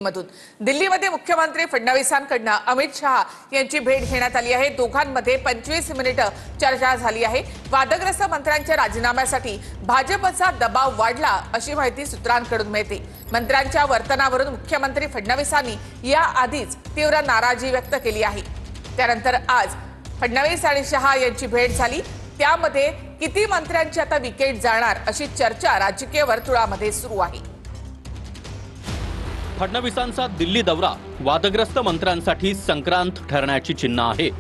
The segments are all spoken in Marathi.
मधून दिल्लीमध्ये मुख्यमंत्री फडणवीसांकडून अमित शहा यांची भेट घेण्यात आली आहे। दोघांमध्ये 25 मिनिटे चर्चा झाली आहे। वादग्रस्त मंत्र्यांच्या राजीनाम्यासाठी भाजपचा दबाव वाढला अशी माहिती सूत्रांकडून मिळते। मंत्र्यांच्या वर्तनावरून मुख्यमंत्री फडणवीसांनी याआधीच तीव्र नाराजी व्यक्त केली आहे। त्यानंतर आज फडणवीस आणि शहा यांची भेट झाली। त्यामध्ये किती मंत्र्यांची आता विकेट जाणार अशी चर्चा राजकीय वर्तुळामध्ये सुरू आहे। फडणवीसांचा दिल्ली दौरा वादग्रस्त मंत्र्यांसाठी संक्रांत ठरण्याची चिन्ह आहेत।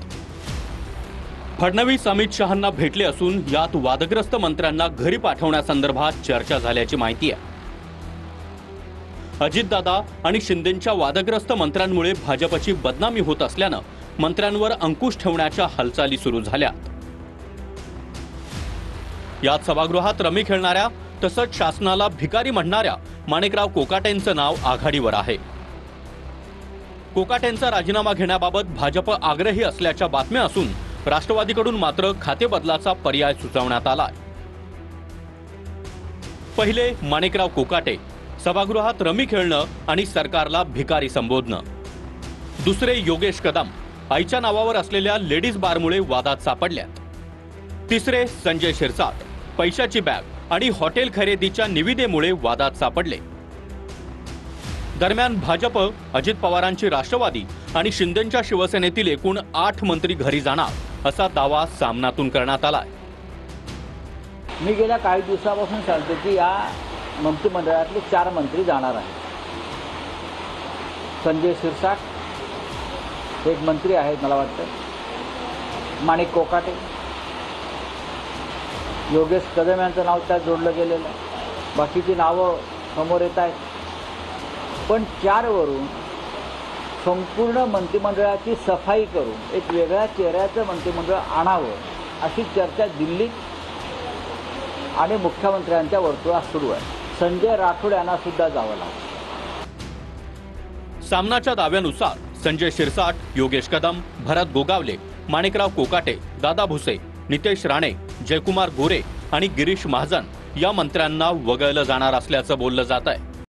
फडणवीस अमित शहांना भेटले असून यात वादग्रस्त मंत्र्यांना घरी पाठवण्यासंदर्भात चर्चा झाल्याची माहिती आहे। अजितदादा आणि शिंदेंच्या वादग्रस्त मंत्र्यांमुळे भाजपची बदनामी होत असल्यानं मंत्र्यांवर अंकुश ठेवण्याच्या हालचाली सुरू झाल्यात। यात सभागृहात रमी खेळणाऱ्या तसंच शासनाला भिकारी म्हणणाऱ्या माणिकराव कोकाटेंचं नाव आघाडीवर आहे। कोकाटेंचा राजीनामा घेण्याबाबत भाजप आग्रही असल्याच्या बातम्या असून राष्ट्रवादीकडून मात्र खाते बदलाचा पर्याय सुचवण्यात आलाय। पहिले माणिकराव कोकाटे सभागृहात रमी खेळणं आणि सरकारला भिकारी संबोधणं। दुसरे योगेश कदम आईच्या नावावर असलेल्या लेडीज बारमुळे वादात सापडल्यात। तिसरे संजय शिरसाट पैशाची बॅग आणि हॉटेल खरेदीच्या निविदेमुळे वादात सापडले। दरम्यान भाजप अजित पवारांची राष्ट्रवादी आणि शिंदेंच्या शिवसेनेतील एकूण 8 मंत्री घरी जाणार असा दावा सामनातून करण्यात आलाय। मी गेल्या काही दिवसापासून सांगतो की या मंत्रिमंडळातले 4 मंत्री जाणार आहेत। संजय शिरसाट एक मंत्री आहेत, मला वाटतं माणिक कोकाटे, योगेश कदम यांचं नाव त्यात जोडलं गेलेलं आहे। बाकीची नावं समोर येत आहेत, पण 4 वरून संपूर्ण मंत्रिमंडळाची सफाई करून एक वेगळ्या चेहऱ्याचं मंत्रिमंडळ आणावं अशी चर्चा दिल्लीत आणि मुख्यमंत्र्यांच्या वर्तुळात सुरू आहे। संजय राठोड यांना सुद्धा जावं लागतं। सामनाच्या दाव्यानुसार संजय शिरसाट, योगेश कदम, भरत गोगावले, माणिकराव कोकाटे, दादा भुसे, नितेश राणे, जयकुमार गोरे आणि गिरीश महाजन या मंत्र्यांना वगळलं जाणार असल्याचं बोललं जात आहे।